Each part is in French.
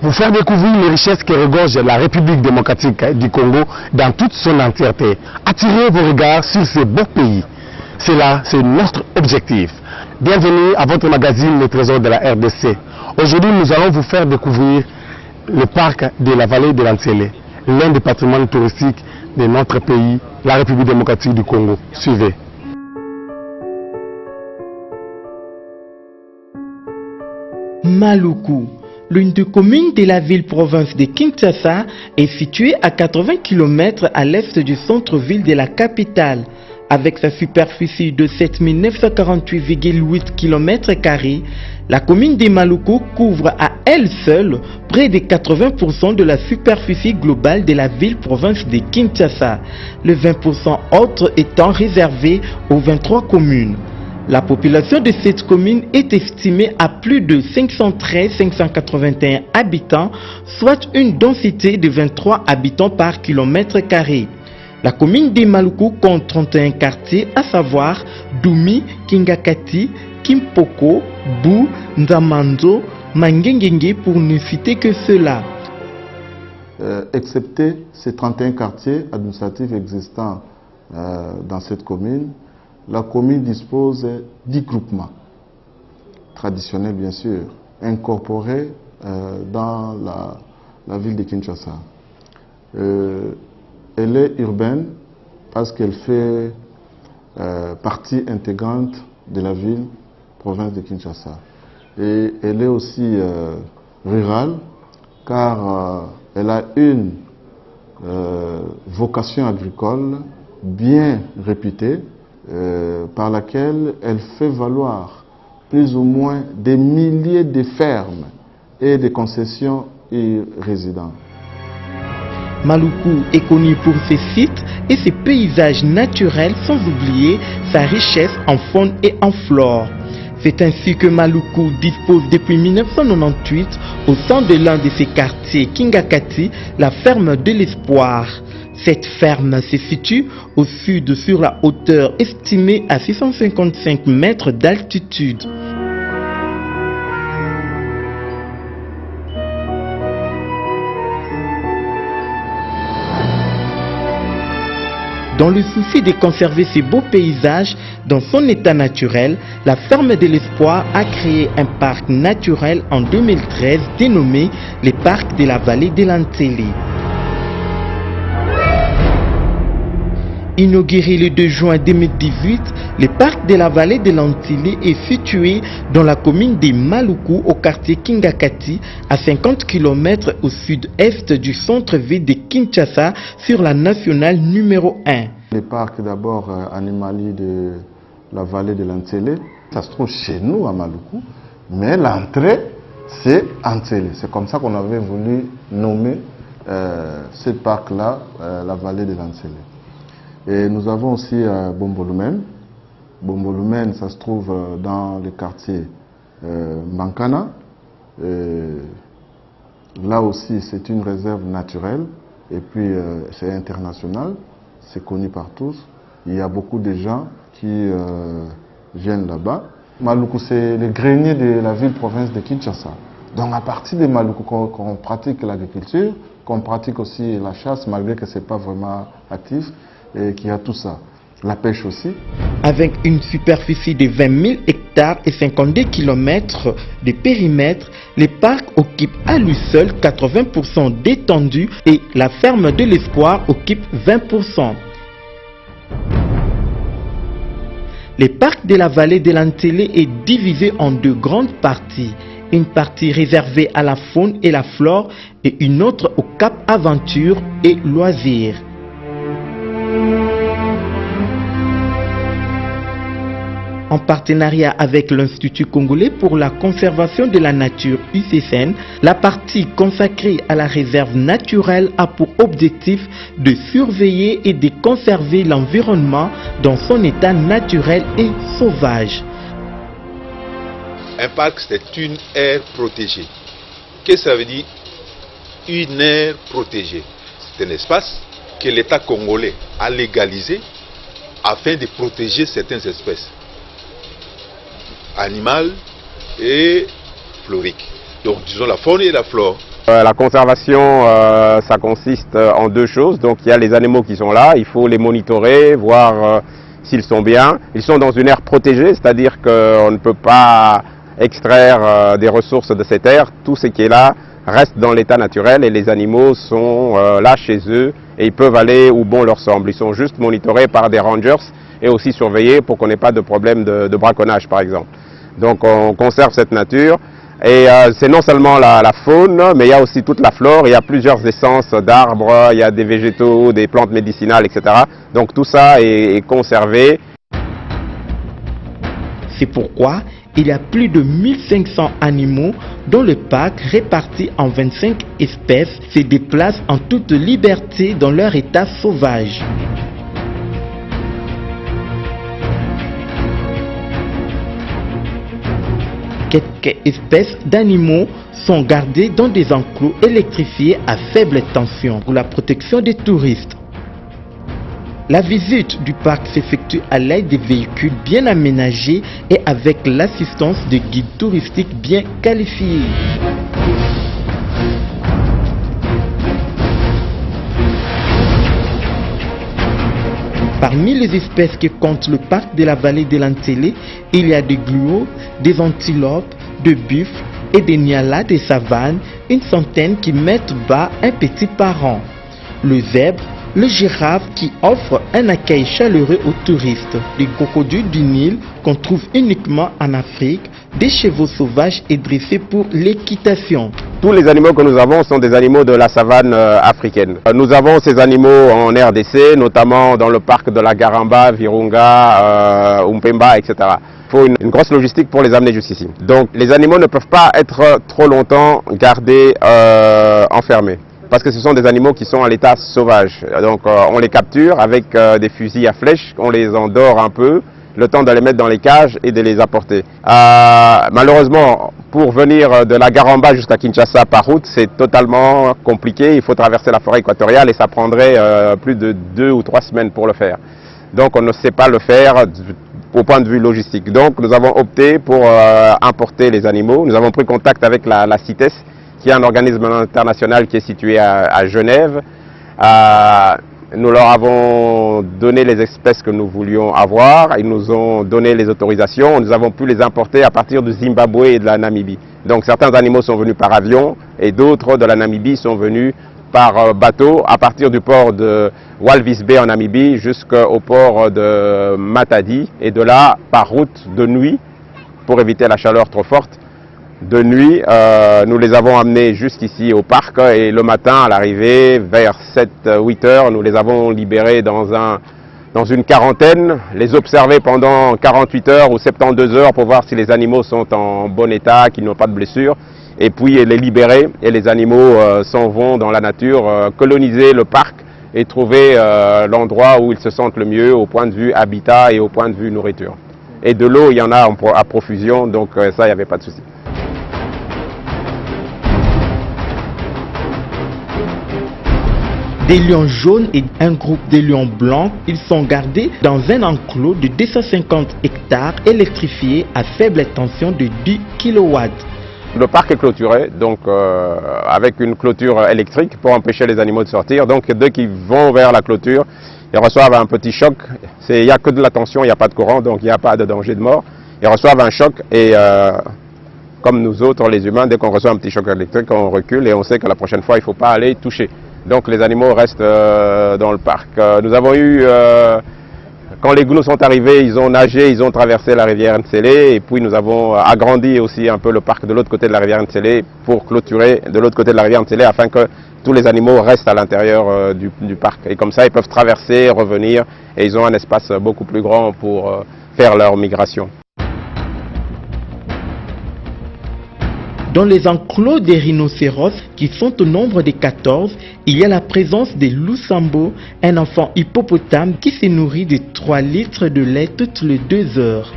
Vous faire découvrir les richesses que regorge la République démocratique du Congo dans toute son entièreté. Attirez vos regards sur ce beau pays. C'est là, c'est notre objectif. Bienvenue à votre magazine Les Trésors de la RDC. Aujourd'hui, nous allons vous faire découvrir le parc de la vallée de l'Antélé, l'un des patrimoines touristiques de notre pays, la République démocratique du Congo. Suivez. Maluku, l'une des communes de la ville-province de Kinshasa, est située à 80 km à l'est du centre-ville de la capitale. Avec sa superficie de 7948,8 km², la commune de Maluku couvre à elle seule près de 80% de la superficie globale de la ville-province de Kinshasa, le 20% autres étant réservé aux 23 communes. La population de cette commune est estimée à plus de 513 581 habitants, soit une densité de 23 habitants par kilomètre-carré. La commune de Maluku compte 31 quartiers, à savoir Doumi, Kingakati, Kimpoko, Bou, Ndamando, Mangengenge pour ne citer que cela. Excepté ces 31 quartiers administratifs existants dans cette commune, la commune dispose d'10 groupements, traditionnels bien sûr, incorporés dans la ville de Kinshasa. Elle est urbaine parce qu'elle fait partie intégrante de la ville, province de Kinshasa. Et elle est aussi rurale car elle a une vocation agricole bien réputée par laquelle elle fait valoir plus ou moins des milliers de fermes et de concessions et résidents. Maluku est connu pour ses sites et ses paysages naturels, sans oublier sa richesse en faune et en flore. C'est ainsi que Maluku dispose depuis 1998 au sein de l'un de ses quartiers, Kingakati, la ferme de l'Espoir. Cette ferme se situe au sud sur la hauteur estimée à 655 mètres d'altitude. Dans le souci de conserver ces beaux paysages dans son état naturel, la ferme de l'Espoir a créé un parc naturel en 2013 dénommé le parc de la vallée de l'Antélé. Inauguré le 2 juin 2018, le parc de la vallée de l'Antélé est situé dans la commune de Maluku au quartier Kingakati, à 50 km au sud-est du centre-ville de Kinshasa, sur la nationale numéro 1. Le parc d'abord animalier de la vallée de l'Antélé, ça se trouve chez nous à Maluku, mais l'entrée c'est Antélé. C'est comme ça qu'on avait voulu nommer ce parc-là, la vallée de l'Antélé. Et nous avons aussi Bombolumen. Bombolumen, ça se trouve dans le quartier Mankana. Là aussi, c'est une réserve naturelle et puis c'est international, c'est connu par tous. Il y a beaucoup de gens qui viennent là-bas. Maluku, c'est le grenier de la ville-province de Kinshasa. Donc à partir de Maluku, qu'on pratique l'agriculture, qu'on pratique aussi la chasse, malgré que ce n'est pas vraiment actif, et qu'il y a tout ça. La pêche aussi. Avec une superficie de 20 000 hectares et 52 km de périmètre, le parc occupe à lui seul 80% d'étendue et la ferme de l'Espoir occupe 20%. Le parc de la vallée de l'Antélé est divisé en deux grandes parties. Une partie réservée à la faune et la flore et une autre au Cap Aventure et Loisirs. En partenariat avec l'Institut congolais pour la conservation de la nature UCSN, la partie consacrée à la réserve naturelle a pour objectif de surveiller et de conserver l'environnement dans son état naturel et sauvage. Un parc, c'est une aire protégée. Qu'est-ce que ça veut dire? Une aire protégée. C'est un espace que l'État congolais a légalisé afin de protéger certaines espèces animales et floriques. Donc disons la faune et la flore La conservation, ça consiste en deux choses. Donc il y a les animaux qui sont là, il faut les monitorer, voir s'ils sont bien. Ils sont dans une aire protégée, c'est-à-dire qu'on ne peut pas extraire des ressources de cette aire. Tout ce qui est là reste dans l'état naturel et les animaux sont là chez eux et ils peuvent aller où bon leur semble. Ils sont juste monitorés par des rangers et aussi surveillés pour qu'on n'ait pas de problème de braconnage par exemple. Donc on conserve cette nature et c'est non seulement la faune mais il y a aussi toute la flore, il y a plusieurs essences d'arbres, il y a des végétaux, des plantes médicinales, etc. Donc tout ça est conservé. C'est pourquoi il y a plus de 1500 animaux dont le parc, répartis en 25 espèces, se déplacent en toute liberté dans leur état sauvage. Quelques espèces d'animaux sont gardées dans des enclos électrifiés à faible tension pour la protection des touristes. La visite du parc s'effectue à l'aide des véhicules bien aménagés et avec l'assistance de guides touristiques bien qualifiés. Parmi les espèces que compte le parc de la vallée de l'Antélé, il y a des gluos, des antilopes, des buffles et des nyalas des savanes, une centaine qui mettent bas un petit par an. Le zèbre, le girafe qui offre un accueil chaleureux aux touristes, les crocodiles du Nil qu'on trouve uniquement en Afrique, des chevaux sauvages et dressés pour l'équitation. Tous les animaux que nous avons sont des animaux de la savane africaine. Nous avons ces animaux en RDC, notamment dans le parc de la Garamba, Virunga, Umpemba, etc. Il faut une grosse logistique pour les amener jusqu'ici. Donc les animaux ne peuvent pas être trop longtemps gardés enfermés. Parce que ce sont des animaux qui sont à l'état sauvage. Donc on les capture avec des fusils à flèches, on les endort un peu, le temps de les mettre dans les cages et de les apporter. Malheureusement, pour venir de la Garamba jusqu'à Kinshasa par route, c'est totalement compliqué. Il faut traverser la forêt équatoriale et ça prendrait plus de 2 ou 3 semaines pour le faire. Donc on ne sait pas le faire au point de vue logistique. Donc nous avons opté pour importer les animaux. Nous avons pris contact avec la CITES, qui est un organisme international qui est situé à Genève. Nous leur avons donné les espèces que nous voulions avoir, ils nous ont donné les autorisations, nous avons pu les importer à partir du Zimbabwe et de la Namibie. Donc certains animaux sont venus par avion et d'autres de la Namibie sont venus par bateau à partir du port de Walvis Bay en Namibie jusqu'au port de Matadi et de là par route de nuit pour éviter la chaleur trop forte. De nuit, nous les avons amenés jusqu'ici au parc et le matin à l'arrivée, vers 7-8 heures, nous les avons libérés dans une quarantaine, les observer pendant 48 heures ou 72 heures pour voir si les animaux sont en bon état, qu'ils n'ont pas de blessures, et puis les libérer et les animaux s'en vont dans la nature, coloniser le parc et trouver l'endroit où ils se sentent le mieux au point de vue habitat et au point de vue nourriture. Et de l'eau, il y en a à profusion, donc ça, il n'y avait pas de souci. Des lions jaunes et un groupe de lions blancs, ils sont gardés dans un enclos de 250 hectares électrifié à faible tension de 10 kW. Le parc est clôturé, donc avec une clôture électrique pour empêcher les animaux de sortir. Donc dès qu'ils vont vers la clôture, ils reçoivent un petit choc. Il n'y a que de la tension, il n'y a pas de courant, donc il n'y a pas de danger de mort. Ils reçoivent un choc et comme nous autres, les humains, dès qu'on reçoit un petit choc électrique, on recule et on sait que la prochaine fois, il ne faut pas aller toucher. Donc les animaux restent dans le parc. Nous avons eu, quand les gnous sont arrivés, ils ont nagé, ils ont traversé la rivière Nsélé et puis nous avons agrandi aussi un peu le parc de l'autre côté de la rivière Nsélé pour clôturer de l'autre côté de la rivière Nsélé afin que tous les animaux restent à l'intérieur du parc. Et comme ça, ils peuvent traverser, revenir et ils ont un espace beaucoup plus grand pour faire leur migration. Dans les enclos des rhinocéros, qui sont au nombre de 14, il y a la présence des loups-sambo, un enfant hippopotame qui se nourrit de 3 litres de lait toutes les 2 heures.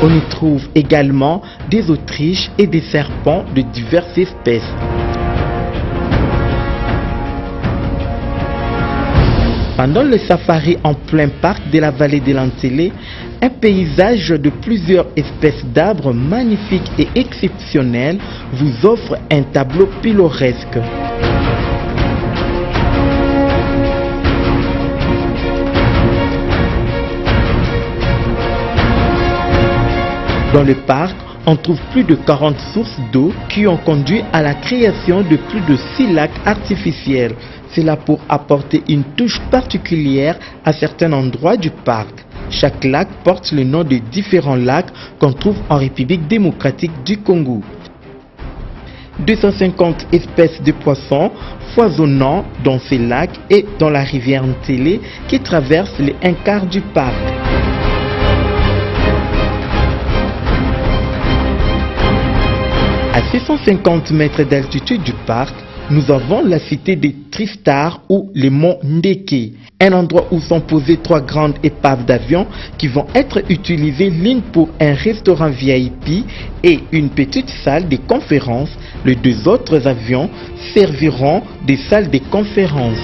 On y trouve également des autruches et des serpents de diverses espèces. Pendant le safari en plein parc de la vallée de l'Antélé, un paysage de plusieurs espèces d'arbres magnifiques et exceptionnels vous offre un tableau pittoresque. Dans le parc, on trouve plus de 40 sources d'eau qui ont conduit à la création de plus de 6 lacs artificiels. C'est là pour apporter une touche particulière à certains endroits du parc. Chaque lac porte le nom de différents lacs qu'on trouve en République démocratique du Congo. 250 espèces de poissons foisonnant dans ces lacs et dans la rivière Ntélé qui traverse les 1/4 du parc. À 650 mètres d'altitude du parc, nous avons la cité des Tristar ou les monts Ndeke, un endroit où sont posées 3 grandes épaves d'avions qui vont être utilisées l'une pour un restaurant VIP et une petite salle de conférence. Les 2 autres avions serviront des salles de conférence.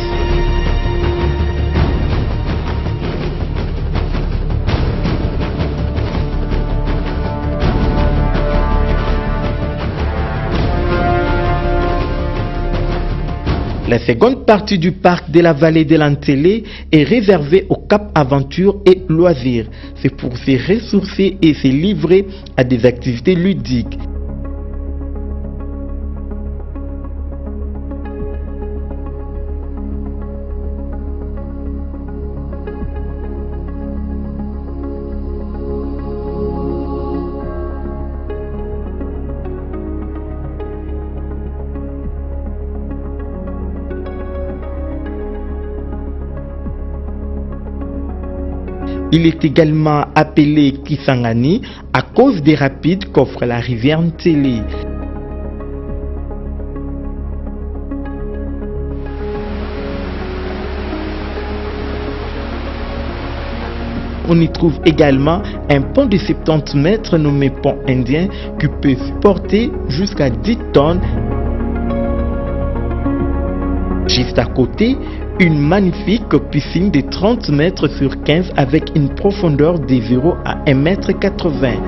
La seconde partie du parc de la vallée de l'Antélé est réservée au Cap Aventure et Loisirs. C'est pour se ressourcer et se livrer à des activités ludiques. Il est également appelé Kisangani à cause des rapides qu'offre la rivière Ntélé. On y trouve également un pont de 70 mètres nommé pont indien qui peut supporter jusqu'à 10 tonnes. Juste à côté, une magnifique piscine de 30 mètres sur 15 avec une profondeur de 0 à 1,80 m.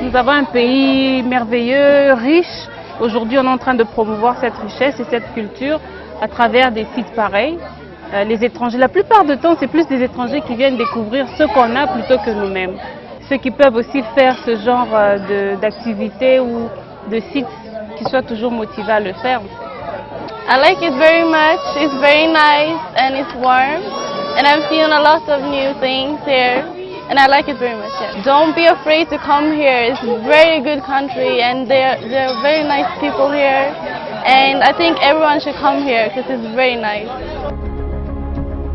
Nous avons un pays merveilleux, riche. Aujourd'hui, on est en train de promouvoir cette richesse et cette culture à travers des sites pareils. Les étrangers, la plupart du temps, c'est plus des étrangers qui viennent découvrir ce qu'on a plutôt que nous-mêmes. Ceux qui peuvent aussi faire ce genre d'activités ou de sites qui soient toujours motivés à le faire. I like it very much. It's very nice and it's warm. And I'm seeing a lot of new things here. And I like it very much. Yeah. Don't be afraid to come here. It's a very good country and they're very nice people here. And I think everyone should come here because it's very nice.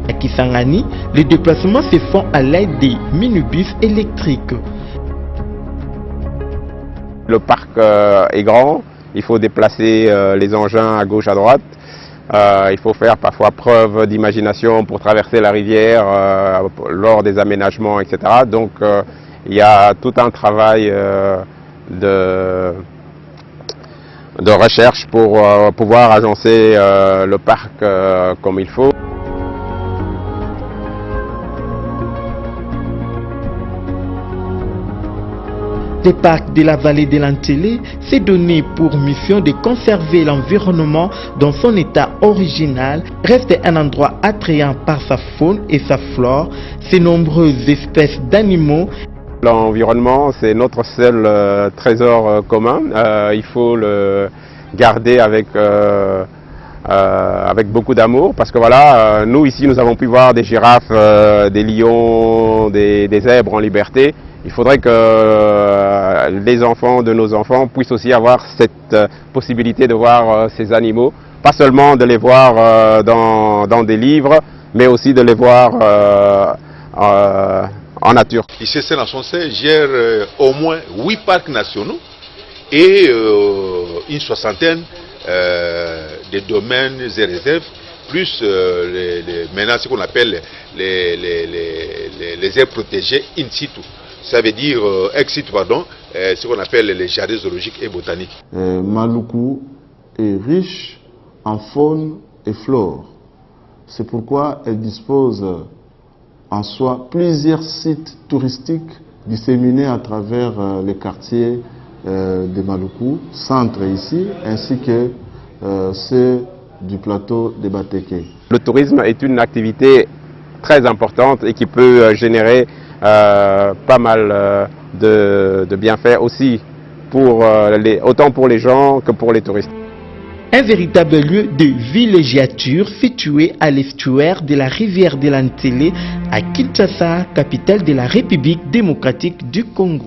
À Kisangani, les déplacements se font à l'aide des minibus électriques. Le parc est grand, il faut déplacer les engins à gauche, à droite. Il faut faire parfois preuve d'imagination pour traverser la rivière lors des aménagements, etc. Donc il y a tout un travail de recherche pour pouvoir agencer le parc comme il faut. Le parc de la vallée de l'Antélé s'est donné pour mission de conserver l'environnement dans son état original, reste un endroit attrayant par sa faune et sa flore, ses nombreuses espèces d'animaux. L'environnement, c'est notre seul trésor commun. Il faut le garder avec beaucoup d'amour parce que voilà, nous ici nous avons pu voir des girafes, des lions, des zèbres en liberté. Il faudrait que les enfants de nos enfants puissent aussi avoir cette possibilité de voir ces animaux, pas seulement de les voir dans des livres, mais aussi de les voir en nature. Ici, Saint-Nason-Sey gère au moins 8 parcs nationaux et une soixantaine de domaines et réserves, plus maintenant ce qu'on appelle les aires protégées in situ. ça veut dire Exit, pardon, ce qu'on appelle les jardins zoologiques et botaniques. Maluku est riche en faune et flore. C'est pourquoi elle dispose en soi plusieurs sites touristiques disséminés à travers les quartiers de Maluku, centre ici, ainsi que ceux du plateau de Bateke. Le tourisme est une activité très importante et qui peut générer pas mal de bienfaits aussi, autant pour les gens que pour les touristes. Un véritable lieu de villégiature situé à l'estuaire de la rivière de l'Antélé à Kinshasa, capitale de la République démocratique du Congo.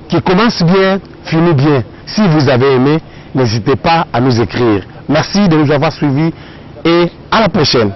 Qui commence bien, finit bien. Si vous avez aimé, n'hésitez pas à nous écrire. Merci de nous avoir suivis et à la prochaine.